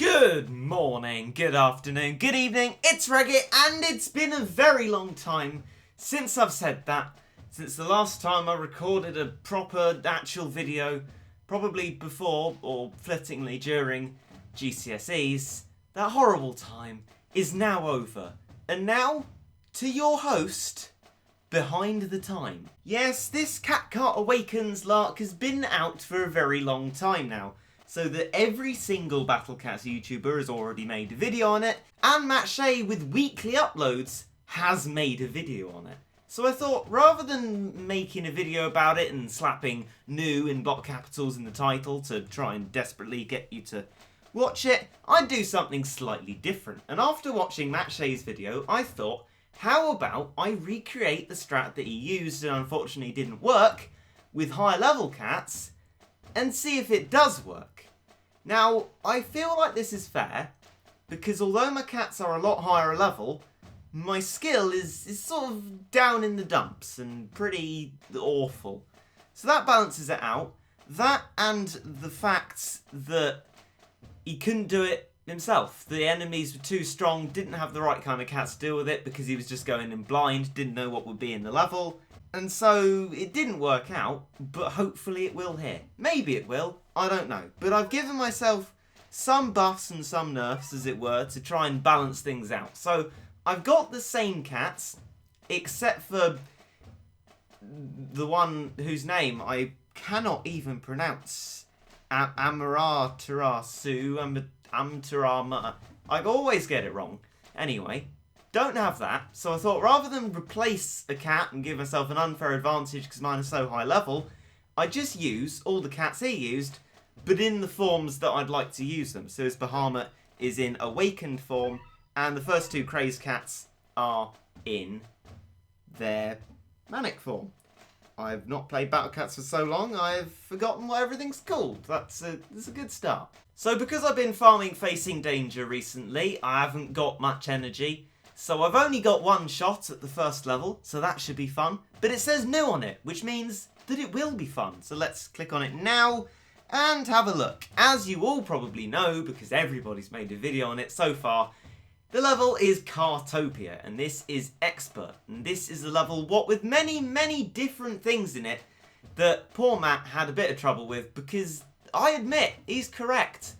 Good morning, good afternoon, good evening, it's Regit, and it's been a very long time since I've said that. Since the last time I recorded a proper, actual video, probably before, or flittingly during, GCSEs. That horrible time is now over. And now, to your host, Behind the Time. Yes, this Cat Kart Awakens lark has been out for a very long time now, so that every single Battle Cats YouTuber has already made a video on it, and MattShea with weekly uploads has made a video on it. So I thought, rather than making a video about it and slapping new in block capitals in the title to try and desperately get you to watch it, I'd do something slightly different. And after watching MattShea's video, I thought, how about I recreate the strat that he used and unfortunately didn't work with higher level cats and see if it does work. Now, I feel like this is fair because although my cats are a lot higher level, my skill is sort of down in the dumps and pretty awful. So that balances it out. That and the fact that he couldn't do it himself. The enemies were too strong, didn't have the right kind of cats to deal with it because he was just going in blind, didn't know what would be in the level. And so it didn't work out, but hopefully it will here. Maybe it will, I don't know. But I've given myself some buffs and some nerfs, as it were, to try and balance things out. So I've got the same cats, except for the one whose name I cannot even pronounce. Amaterasu, Amtarama. I always get it wrong. Anyway, don't have that. So I thought rather than replace a cat and give myself an unfair advantage because mine is so high level, I just use all the cats he used, but in the forms that I'd like to use them. So his Bahamut is in awakened form, and the first two crazed cats are in their manic form. I've not played Battle Cats for so long, I've forgotten what everything's called. That's a good start. So because I've been farming Facing Danger recently, I haven't got much energy. So I've only got one shot at the first level, so that should be fun. But it says new on it, which means that it will be fun. So let's click on it now and have a look. As you all probably know, because everybody's made a video on it so far, the level is Kartopia, and this is Expert. And this is a level, what with many, many different things in it, that poor Matt had a bit of trouble with, because I admit, he's correct.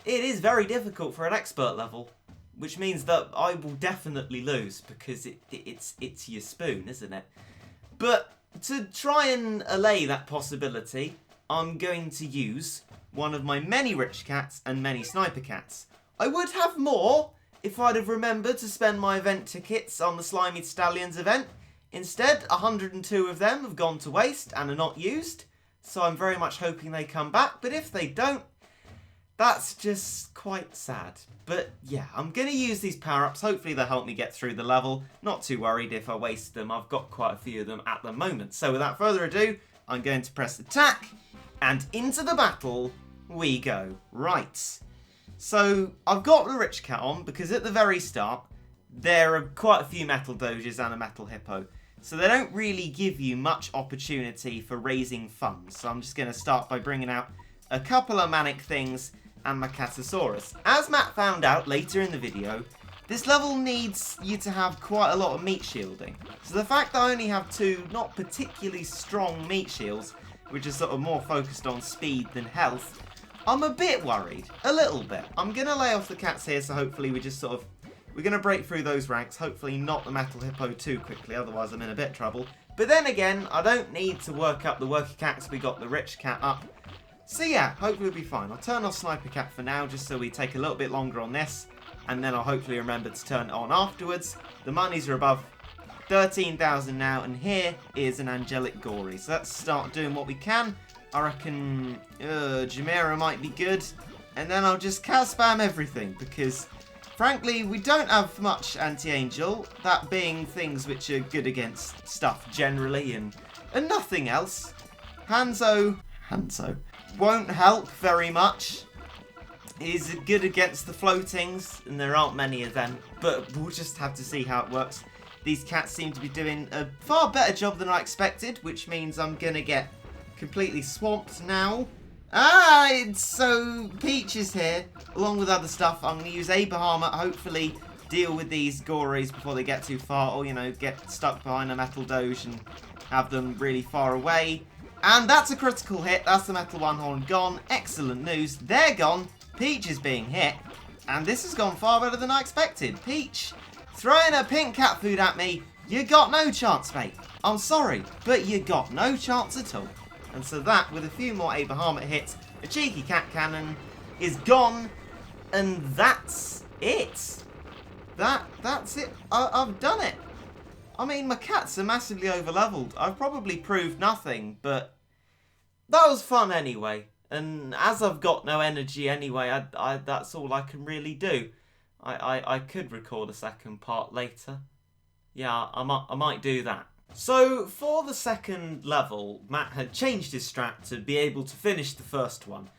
It is very difficult for an Expert level, which means that I will definitely lose, because it's your spoon, isn't it? But to try and allay that possibility, I'm going to use one of my many rich cats and many sniper cats. I would have more if I'd have remembered to spend my event tickets on the Slimy Stallions event. Instead, 102 of them have gone to waste and are not used, so I'm very much hoping they come back, but if they don't, that's just quite sad. But yeah, I'm going to use these power-ups, hopefully they'll help me get through the level. Not too worried if I waste them, I've got quite a few of them at the moment. So without further ado, I'm going to press attack, and into the battle we go. Right. So, I've got the Rich Cat on, because at the very start, there are quite a few Metal Doges and a Metal Hippo. So they don't really give you much opportunity for raising funds. So I'm just going to start by bringing out a couple of Manic things and my Catosaurus. As Matt found out later in the video, this level needs you to have quite a lot of meat shielding. So the fact that I only have two not particularly strong meat shields, which is sort of more focused on speed than health, I'm a bit worried. A little bit. I'm going to lay off the cats here, so hopefully we're going to break through those ranks. Hopefully not the Metal Hippo too quickly, otherwise I'm in a bit of trouble. But then again, I don't need to work up the worker cat because we got the rich cat up. So yeah, hopefully we'll be fine. I'll turn off Sniper Cat for now, just so we take a little bit longer on this. And then I'll hopefully remember to turn it on afterwards. The monies are above 13,000 now, and here is an Angelic Gory. So let's start doing what we can. I reckon Jumeirah might be good, and then I'll just cat spam everything, because frankly we don't have much anti-angel, that being things which are good against stuff generally and nothing else. Hanzo won't help very much. He's good against the floatings, and there aren't many of them, but we'll just have to see how it works. These cats seem to be doing a far better job than I expected, which means I'm gonna get completely swamped now. So Peach is here, along with other stuff. I'm going to use a Bahamut, hopefully deal with these Gories before they get too far, or, you know, get stuck behind a metal doge and have them really far away. And that's a critical hit. That's the metal one horn gone. Excellent news. They're gone. Peach is being hit. And this has gone far better than I expected. Peach, throwing her pink cat food at me. You got no chance, mate. I'm sorry, but you got no chance at all. And so that, with a few more A Bahamut hits, a cheeky cat cannon is gone. And that's it. That's it. I've done it. I mean, my cats are massively over-leveled. I've probably proved nothing, but that was fun anyway. And as I've got no energy anyway, that's all I can really do. I could record a second part later. Yeah, I might do that. So, for the second level, Matt had changed his strat to be able to finish the first one.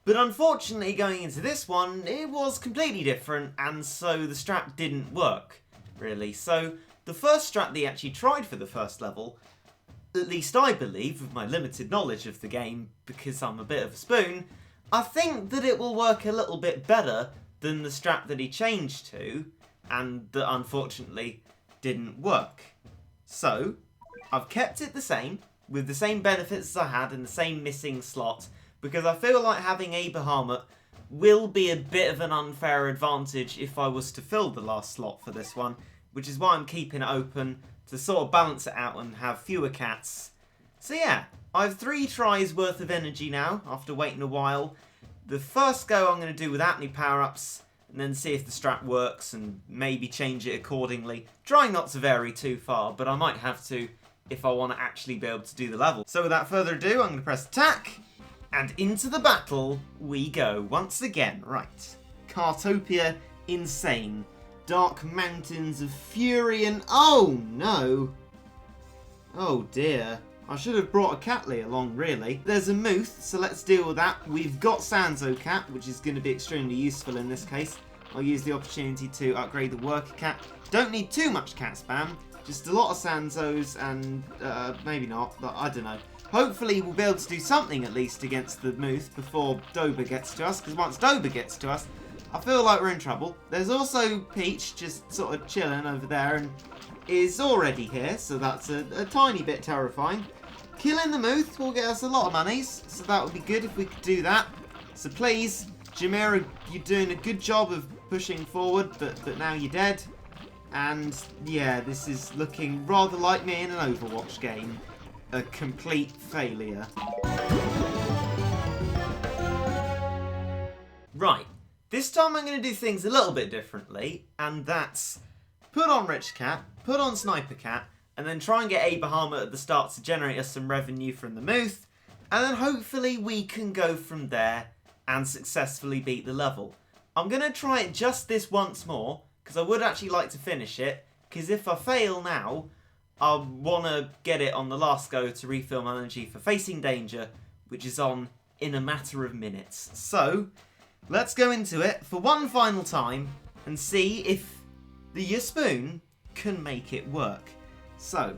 But unfortunately, going into this one, it was completely different, and so the strat didn't work, really. So, the first strat that he actually tried for the first level, at least I believe, with my limited knowledge of the game, because I'm a bit of a spoon, I think that it will work a little bit better than the strat that he changed to, and that unfortunately didn't work. So, I've kept it the same, with the same benefits as I had and the same missing slot, because I feel like having a Bahamut will be a bit of an unfair advantage if I was to fill the last slot for this one, which is why I'm keeping it open to sort of balance it out and have fewer cats. So yeah, I have 3 tries worth of energy now, after waiting a while. The first go I'm going to do without any power-ups, and then see if the strat works and maybe change it accordingly. Trying not to vary too far, but I might have to if I want to actually be able to do the level. So without further ado, I'm going to press attack, and into the battle we go once again. Right, Kartopia Insane. Dark Mountains of Fury and... oh no! Oh dear. I should have brought a Catly along, really. There's a Muth, so let's deal with that. We've got Sanzo Cat, which is going to be extremely useful in this case. I'll use the opportunity to upgrade the Worker Cat. Don't need too much cat spam, just a lot of Sanzos and maybe not, but I don't know. Hopefully we'll be able to do something at least against the Muth before Doba gets to us, because once Doba gets to us, I feel like we're in trouble. There's also Peach just sort of chilling over there and is already here, so that's a tiny bit terrifying. Killing the Muth will get us a lot of monies, so that would be good if we could do that. So please, Jamira, you're doing a good job of pushing forward, but now you're dead. And yeah, this is looking rather like me in an Overwatch game. A complete failure. Right. This time I'm going to do things a little bit differently, and that's put on Rich Cat, put on Sniper Cat, and then try and get a Bahamut at the start to generate us some revenue from the Muth, and then hopefully we can go from there and successfully beat the level. I'm going to try it just this once more, because I would actually like to finish it, because if I fail now, I want to get it on the last go to refill my energy for Facing Danger, which is on in a matter of minutes. So, let's go into it for one final time and see if the Spoon can make it work. So,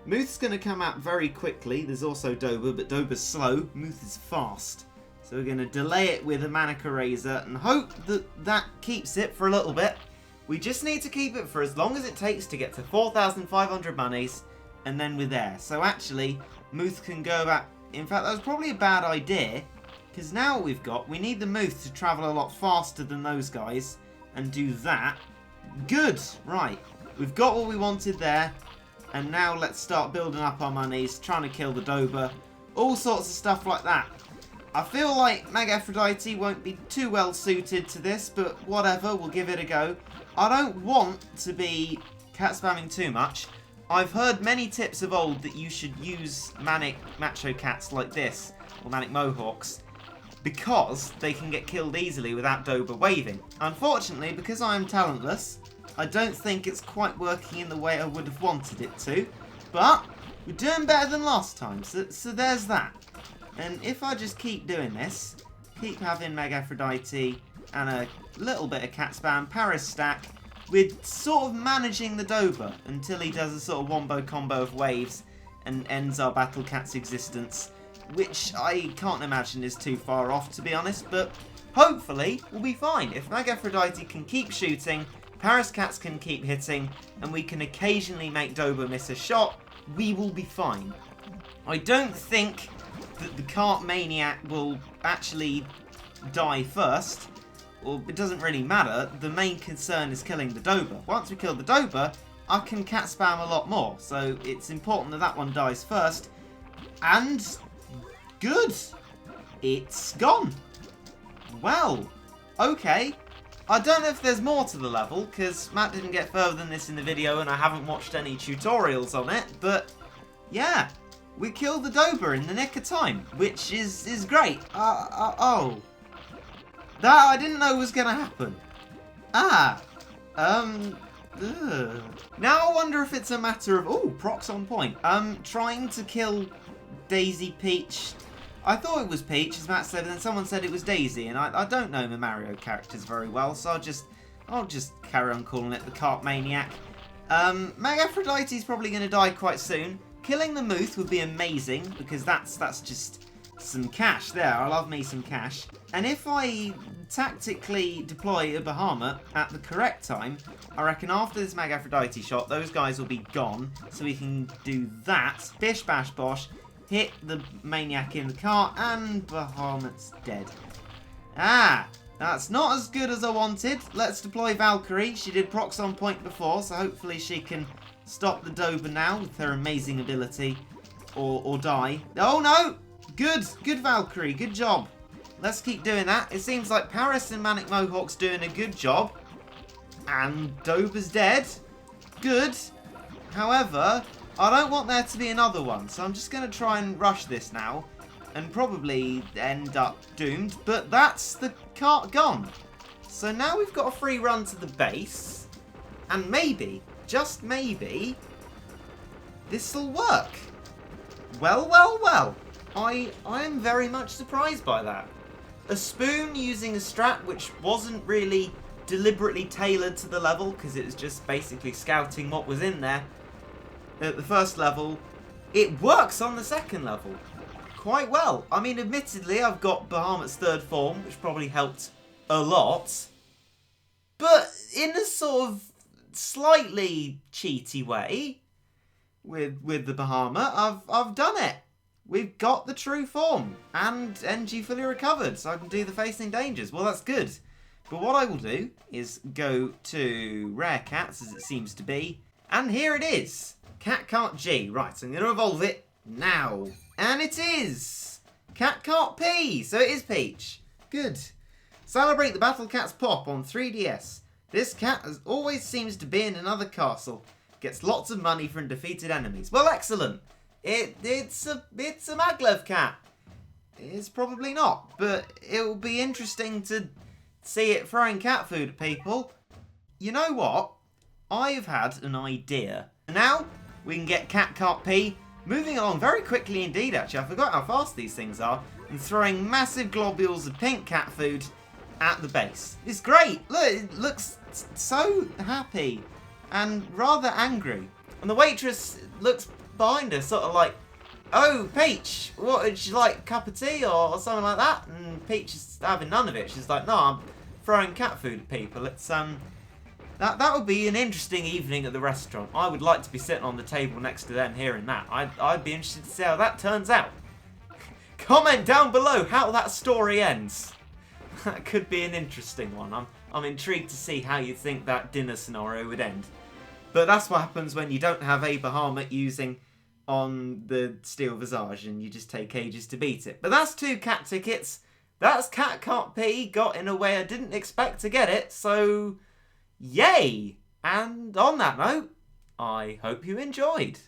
Muth's going to come out very quickly. There's also Doba, but Doba's slow. Muth is fast. So we're going to delay it with a Manica Razor and hope that that keeps it for a little bit. We just need to keep it for as long as it takes to get to 4,500 monies, and then we're there. So actually, Muth can go back. In fact, that was probably a bad idea, because now what we've got, we need the Muth to travel a lot faster than those guys, and do that. Good! Right. We've got what we wanted there, and now let's start building up our monies, trying to kill the Doba, all sorts of stuff like that. I feel like Meg Aphrodite won't be too well suited to this, but whatever, we'll give it a go. I don't want to be cat spamming too much. I've heard many tips of old that you should use manic macho cats like this, or manic mohawks, because they can get killed easily without Doba waving. Unfortunately, because I am talentless, I don't think it's quite working in the way I would have wanted it to, but we're doing better than last time, so there's that. And if I just keep doing this, keep having Meg Aphrodite and a little bit of cat spam, Paris stack, we're sort of managing the Doba until he does a sort of wombo combo of waves and ends our Battle Cat's existence. which I can't imagine is too far off, to be honest, but hopefully we'll be fine. If Mag Aphrodite can keep shooting, Paris Cats can keep hitting, and we can occasionally make Dober miss a shot, we will be fine. I don't think that the Kart Maniac will actually die first, or it doesn't really matter. The main concern is killing the Dober. Once we kill the Dober, I can cat spam a lot more, so it's important that that one dies first. And good, it's gone. Well, okay. I don't know if there's more to the level, because Matt didn't get further than this in the video and I haven't watched any tutorials on it, but yeah, we killed the Dober in the nick of time, which is great. Oh. That I didn't know was going to happen. Now I wonder if it's a matter of, procs on point. Trying to kill Daisy Peach. I thought it was Peach, as Matt said, and then someone said it was Daisy, and I don't know my Mario characters very well, so I'll just carry on calling it the Kart Maniac. Mag Aphrodite's probably going to die quite soon. Killing the Muth would be amazing, because that's just some cash there. I love me some cash. And if I tactically deploy a Bahamut at the correct time, I reckon after this Mag Aphrodite shot, those guys will be gone, so we can do that. Bish bash bosh. Hit the Maniac in the car, and Bahamut's dead. That's not as good as I wanted. Let's deploy Valkyrie. She did procs on point before, so hopefully she can stop the Dober now with her amazing ability, or die. Oh no! Good Valkyrie, good job. Let's keep doing that. It seems like Paris and Manic Mohawk's doing a good job, and Dober's dead. Good. However, I don't want there to be another one, so I'm just going to try and rush this now, and probably end up doomed, but that's the cart gone. So now we've got a free run to the base, and maybe, just maybe, this'll work. Well. I am very much surprised by that. A spoon using a strat which wasn't really deliberately tailored to the level, because it was just basically scouting what was in there at the first level, it works on the second level quite well. I mean, admittedly, I've got Bahamut's third form, which probably helped a lot, but in a sort of slightly cheaty way with the Bahamut, I've done it. We've got the true form, and NG fully recovered, so I can do the facing dangers. Well, that's good. But what I will do is go to Rare Cats, as it seems to be, and here it is. Cat Kart G. Right, so I'm going to evolve it now. And it is Cat Kart P. So it is Peach. Good. Celebrate the Battle Cats Pop on 3DS. This cat as always seems to be in another castle. Gets lots of money from defeated enemies. Well, excellent. It's a maglev cat. It's probably not, but it will be interesting to see it throwing cat food at people. You know what? I've had an idea. Now we can get Cat Kart P moving along very quickly indeed, actually. I forgot how fast these things are. And throwing massive globules of pink cat food at the base. It's great. Look, it looks so happy and rather angry. And the waitress looks behind her, sort of like, "Oh, Peach, what, would you like a cup of tea or something like that?" And Peach is having none of it. She's like, "No, I'm throwing cat food at people." It's that would be an interesting evening at the restaurant. I would like to be sitting on the table next to them hearing that. I'd be interested to see how that turns out. Comment down below how that story ends. That could be an interesting one. I'm intrigued to see how you think that dinner scenario would end. But that's what happens when you don't have a Bahamut using on the Steel Visage and you just take ages to beat it. But that's 2 cat tickets. That's Cat Kart P, got in a way I didn't expect to get it, so yay! And on that note, I hope you enjoyed.